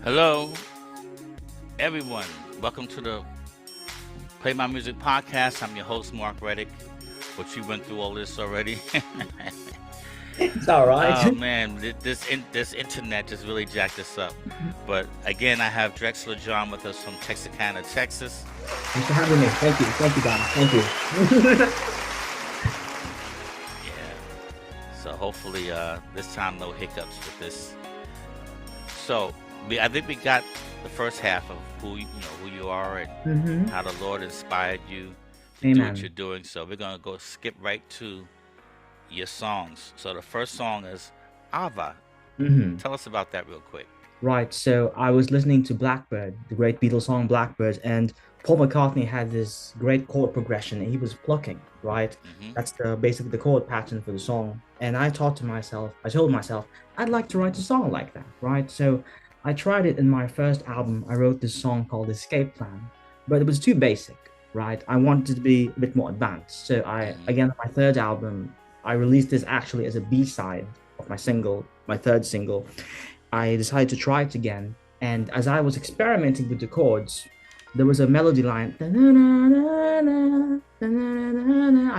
Hello, everyone. Welcome to the Play My Music podcast. I'm your host, Mark Reddick, but you went through all this already. It's all right. Oh man, this internet just really jacked us up. But again, I have Drexler John with us from Texarkana, Texas. Thanks for having me. Thank you. Thank you, Don. Thank you. Yeah. So hopefully, this time no hiccups with this. So I think we got the first half of who you are and how the Lord inspired you to do what you're Amen. doing. So we're gonna go skip right to your songs. So the first song is Ava. hmm Tell us about that real quick. Right. So I was listening to Blackbird, the great Beatles song Blackbird, and Paul McCartney had this great chord progression, and he was plucking, right? Hmm. That's the basically the chord pattern for the song. And I told myself, I'd like to write a song like that, right? So I tried it in my first album. I wrote this song called Escape Plan, but it was too basic, right? I wanted it to be a bit more advanced. So Hmm. again, my third album, I released this actually as a B-side of my third single. I decided to try it again. And as I was experimenting with the chords, there was a melody line.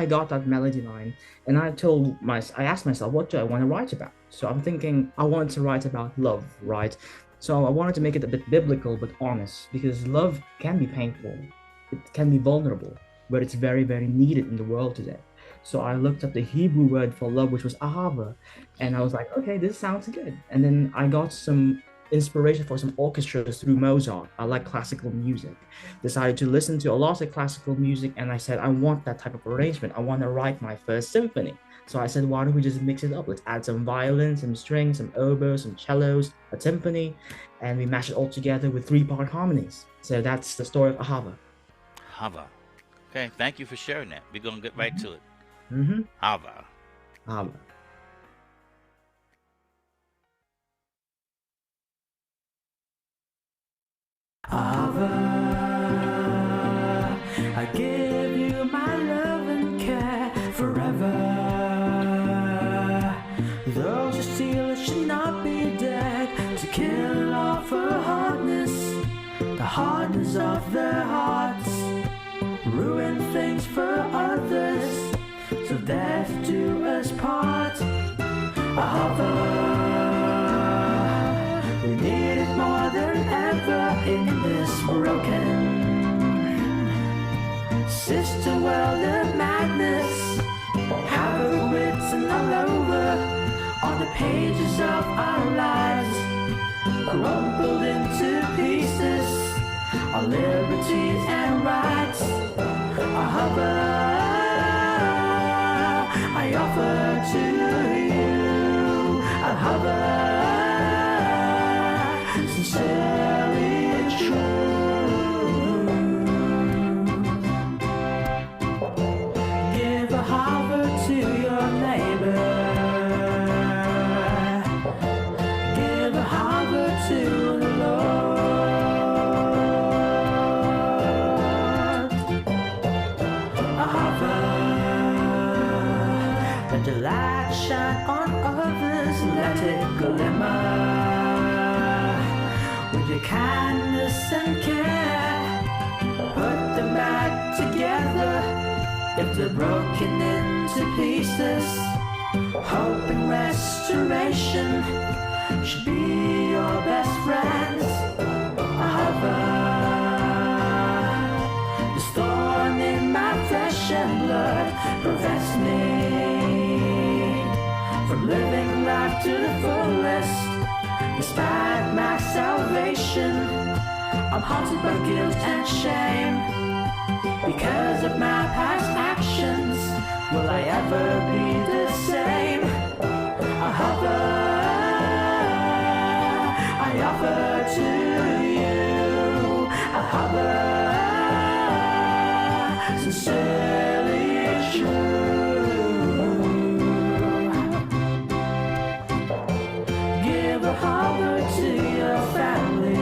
I got that melody line, and I asked myself, what do I want to write about? So I'm thinking I wanted to write about love, right? So I wanted to make it a bit biblical but honest because love can be painful, it can be vulnerable, but it's very, very needed in the world today. So I looked up the Hebrew word for love, which was ahava, and I Hmm. was like, okay, this sounds good. And then I got some inspiration for some orchestras through Mozart. I like classical music. Decided to listen to a lot of classical music, and I said, I want that type of arrangement. I want to write my first symphony. So I said, why don't we just mix it up? Let's add some violin, some strings, some oboes, some cellos, a timpani, and we mash it all together with three-part harmonies. So that's the story of Ahava. Ava. Okay, thank you for sharing that. We're gonna get right to it. Mm-hmm. Ava. Ahava. Ava, I give you my love and care forever. Those who steal it should not be dead to kill off her hardness, the hardness of their hearts. Ruin things for others, so death do us part. Ava, we need it more than ever in this broken sister world of madness. Havoc written all over on the pages of our lives, crumpled into pieces, our liberties and rights. I offer to you a sincerely true. Give a hover to your neighbor. Give a hover to the Lord. A hover. Let the light shine on others. Let it glimmer with your kindness and care. Put them back together if they're broken into pieces. Hope and restoration should be your best friends. Hover, the thorn in my flesh and blood prevents me from living life to the fullest. Despite my salvation, I'm haunted by guilt and shame. Because of my past actions, will I ever be the same? I offer to you a sincerely true. Give a hover to your family.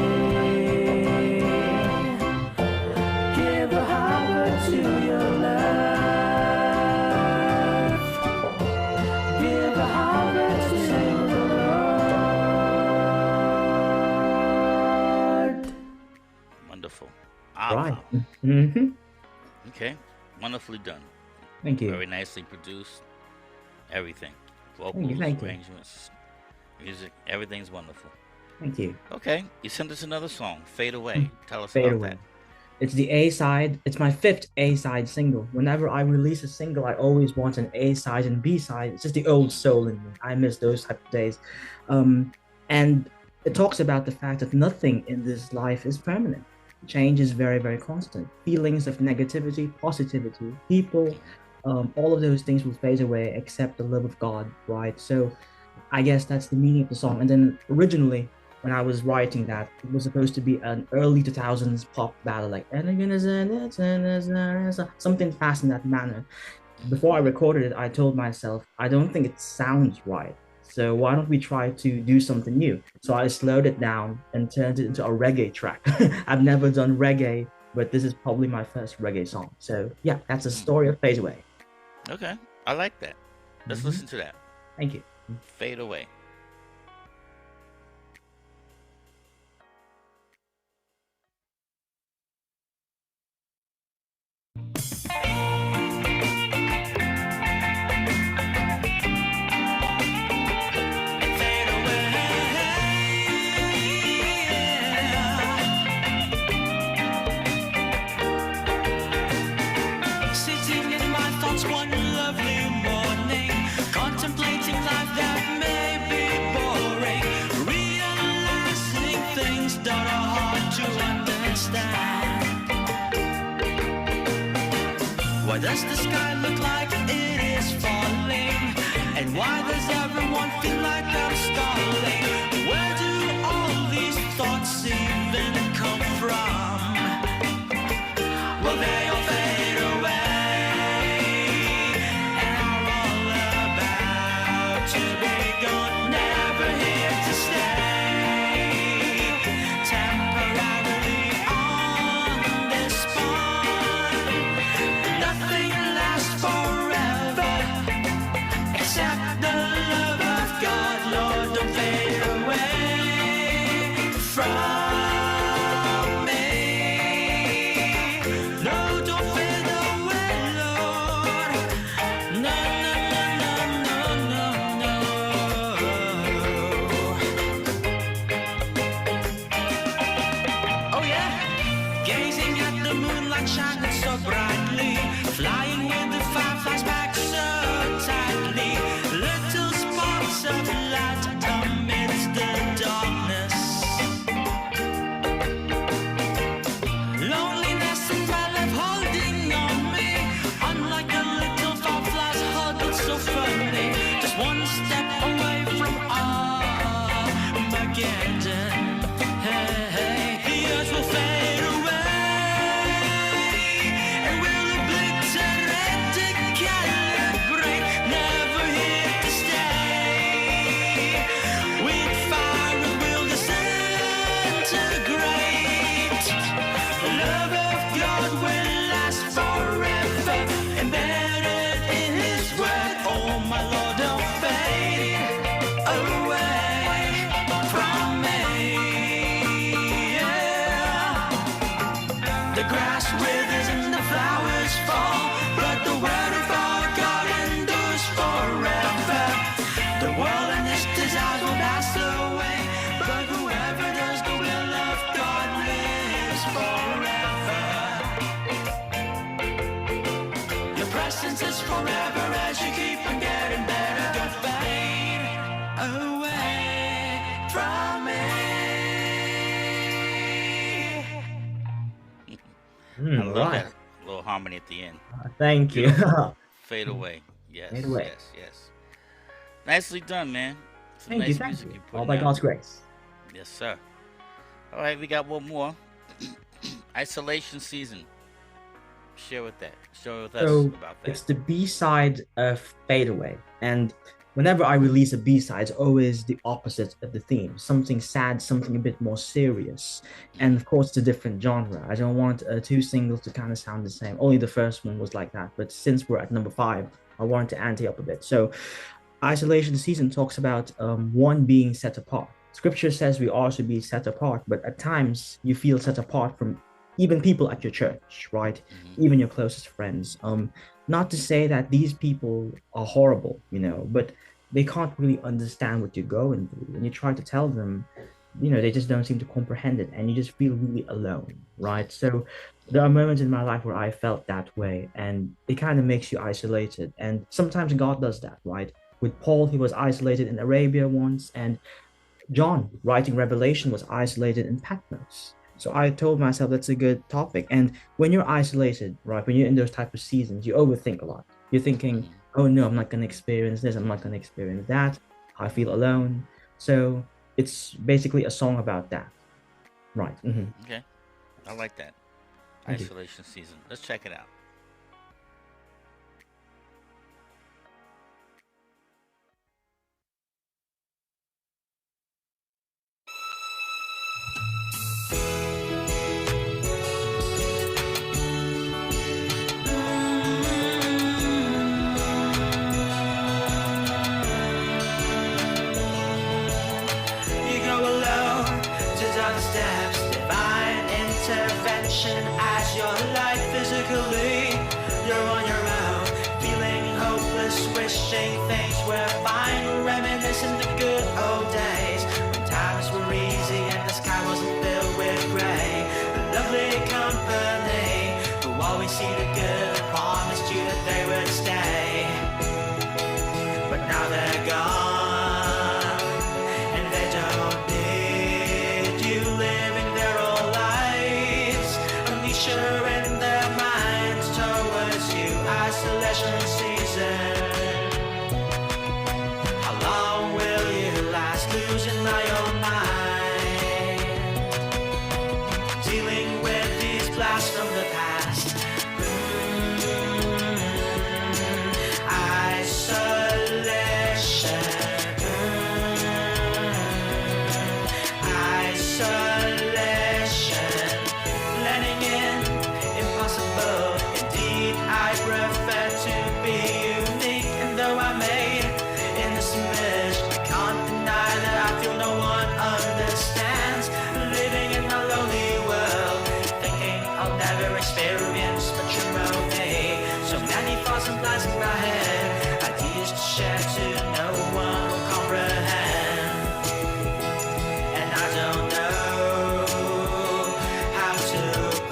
Give a hover to your love. Give a hover to the Right. Alpha. Mm-hmm. Okay. Wonderfully done. Thank you. Very nicely produced. Everything. Thank you. Vocals, Thank you. arrangements, music, everything's wonderful. Thank you. Okay. You sent us another song, Fade Away. Mm. Tell us Fade about Away. that. It's the A side. It's my fifth A side single. Whenever I release a single, I always want an A side and B side. It's just the old soul in me. I miss those type of days. And it talks about the fact that nothing in this life is permanent. Change is very, very constant. Feelings of negativity, positivity, people, all of those things will fade away except the love of God, right? So I guess that's the meaning of the song. And then originally, when I was writing that, it was supposed to be an early 2000s pop ballad, like something fast in that manner. Before I recorded it, I told myself, I don't think it sounds right. So why don't we try to do something new? So I slowed it down and turned it into a reggae track. I've never done reggae, but this is probably my first reggae song. So yeah, that's the story of Fade Away. Okay. I like that. Let's listen to that. Thank you. Fade Away. Sitting in my thoughts one lovely morning, contemplating life that may be boring, realizing things that are hard to understand. Why does the sky look like it is falling? And why does everyone feel like I'm stalling? Where do all these thoughts even come from? Well, they all fade away and are all about to be gone, never here to stay, temporarily on this spot. Nothing lasts forever except the love of God. Lord, don't fade away from shining so brightly, flying with the fireflies back so tightly, little spots of light amidst the darkness. Loneliness and my life holding on me, unlike the little fireflies huddled so firmly, just one step away from Armageddon. Hey, hey, the earth will fade away. Is forever as you keep on getting better. Don't fade away from me. I love that little harmony at the end. Thank you. Fade Away. Yes, Fade Away. yes, yes. Nicely done, man. Some Thank nice you, thank music you. you put All by God's grace. Yes, sir. All right, we got one more. Isolation Season. Share with us about that. It's the B-side of Fade Away. And whenever I release a B-side, it's always the opposite of the theme. Something sad, something a bit more serious. And of course, it's a different genre. I don't want two singles to kind of sound the same. Only the first one was like that. But since we're at number 5, I wanted to ante up a bit. So Isolation Season talks about one being set apart. Scripture says we are to be set apart, but at times you feel set apart from even people at your church, right? Even your closest friends. Not to say that these people are horrible, but they can't really understand what you're going through. When you try to tell them, they just don't seem to comprehend it, and you just feel really alone, right? So there are moments in my life where I felt that way, and it kind of makes you isolated. And sometimes God does that, right? With Paul, he was isolated in Arabia once, and John, writing Revelation, was isolated in Patmos. So I told myself that's a good topic. And when you're isolated, right, when you're in those type of seasons, you overthink a lot. You're thinking, oh no, I'm not going to experience this, I'm not going to experience that. I feel alone. So it's basically a song about that. Right. Okay. I like that. Thank you. Isolation season. Let's check it out. You go alone to dark steps, divine intervention as your life physically. You're on your own, feeling hopeless, wishing things were fine, reminiscing the good old days when times were easy and the sky wasn't filled with grey. A lovely company who always see the good, promised you that they would stay, but now they're gone. Isolation season. How long will you last losing your mind? Dealing with these blasts from the past. Isolation. Isolation. Blending in, impossible. Indeed, I prefer to be unique, and though I made innocent wish, I can't deny that I feel no one understands. Living in a lonely world, thinking I'll never experience matrimony. So many thoughts and plans in my head, ideas to share to no one will comprehend. And I don't know how to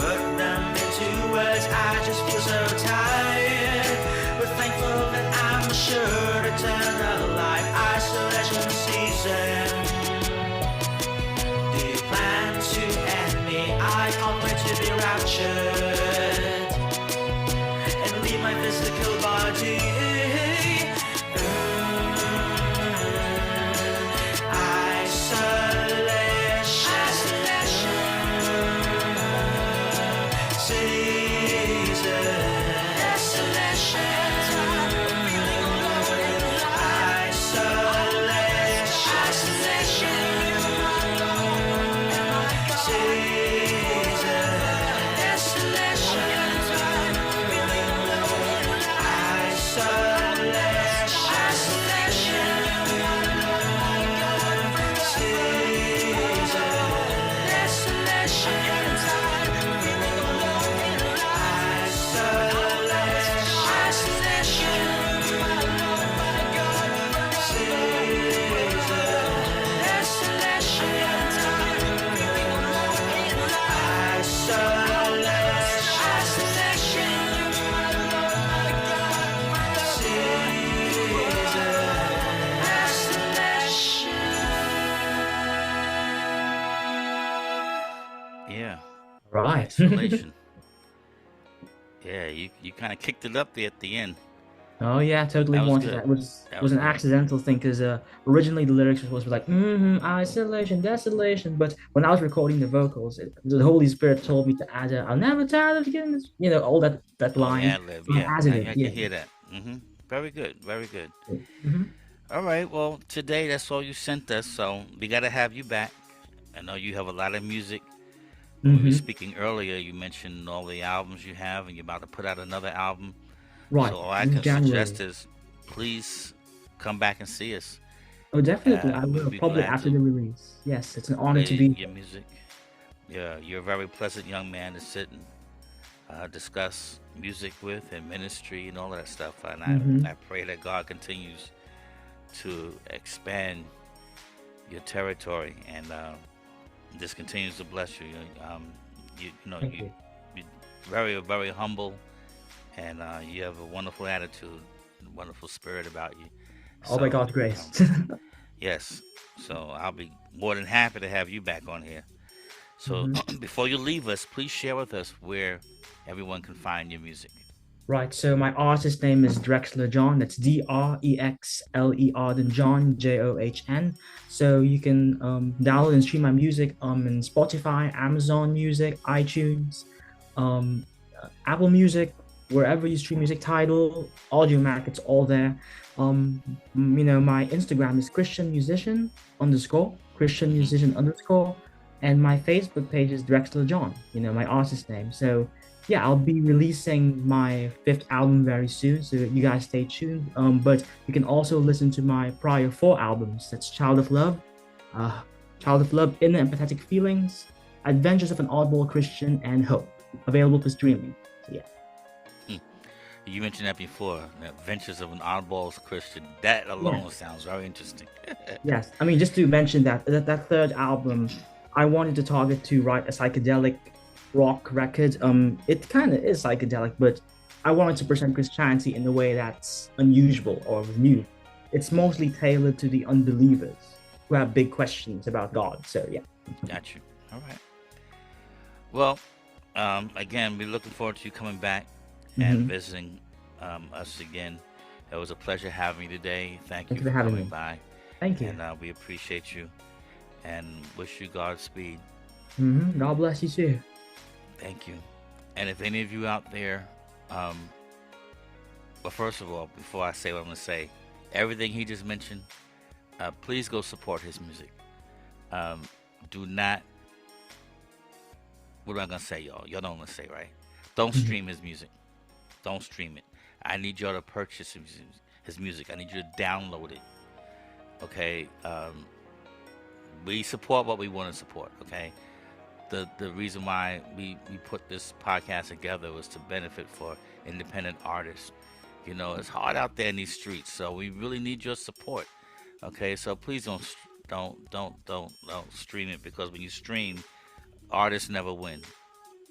put them into words. I just feel so tired, but thankful that I'm assured eternal life. Isolation season. Do you plan to end me? I can't wait to be raptured and leave my physical body. Yeah. Right. Isolation. Yeah, you kind of kicked it up there at the end. Oh yeah, totally That was wanted good. that. Was That was was an good. accidental thing because originally the lyrics was like isolation, desolation. But when I was recording the vocals, the Holy Spirit told me to add "I'm never tired of getting this," all that Oh, line. ad lib. So I Yeah, added it. I Yeah. can hear that. Very good. Very good. hmm All right. Well, today that's all you sent us, so we got to have you back. I know you have a lot of music. When we were hmm speaking earlier, you mentioned all the albums you have, and you're about to put out another album. Right. So all I In can suggest January. is, please come back and see us. Oh, definitely. I We'd will be probably glad after to the release. Yes, it's an honor to play be your here. music. Yeah, you're a very pleasant young man to sit and discuss music with and ministry and all that stuff. And I pray that God continues to expand your territory and just continues to bless you. Thank you. You're very, very humble, and you have a wonderful attitude, wonderful spirit about you. All by So, God's grace. yes. So I'll be more than happy to have you back on here. So before you leave us, please share with us where everyone can find your music. Right. So my artist name is Drexler John. That's Drexler, then John, John. So you can download and stream my music in Spotify, Amazon Music, iTunes, um, Apple Music, wherever you stream music. Tidal, Audiomack, it's all there. My Instagram is Christian musician underscore, and my Facebook page is Drexler John. My artist name. So yeah, I'll be releasing my 5th album very soon, so you guys stay tuned. But you can also listen to my prior 4 albums. That's Child of Love, Inner Empathetic Feelings, Adventures of an Oddball Christian, and Hope, available for streaming. So yeah. You mentioned that before, the Adventures of an Oddball Christian. That alone sounds very interesting. Yes, I mean, just to mention that 3rd album, I wanted to target to write a psychedelic rock record. It kind of is psychedelic, but I wanted to present Christianity in a way that's unusual or new. It's mostly tailored to the unbelievers who have big questions about God. So yeah. Got you. All right. Well, again, we're looking forward to you coming back and visiting us again. It was a pleasure having you today. Thank you for having coming me. by. Thank you. And we appreciate you and wish you Godspeed. God bless you too. Thank you. And if any of you out there, but first of all, before I say what I'm going to say, everything he just mentioned, please go support his music. Do not, what am I going to say, y'all? Y'all know what I'm going to say, right? Don't stream his music. Don't stream it. I need y'all to purchase his music. I need you to download it. Okay? We support what we want to support, okay? The reason why we put this podcast together was to benefit for independent artists. It's hard out there in these streets, so we really need your support. Okay, so please don't stream it, because when you stream, artists never win.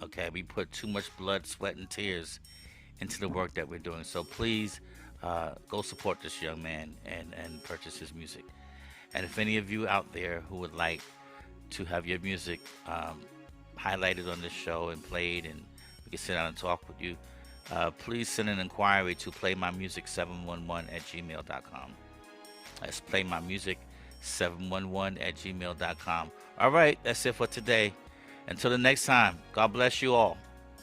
Okay, we put too much blood, sweat, and tears into the work that we're doing. So please go support this young man and purchase his music. And if any of you out there who would like to have your music highlighted on this show and played, and we can sit down and talk with you, please send an inquiry to playmymusic711@gmail.com. That's playmymusic711@gmail.com. All right, that's it for today. Until the next time, God bless you all.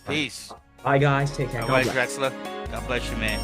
Peace. Bye, guys. Take care. All right, Drexler. God bless you, man.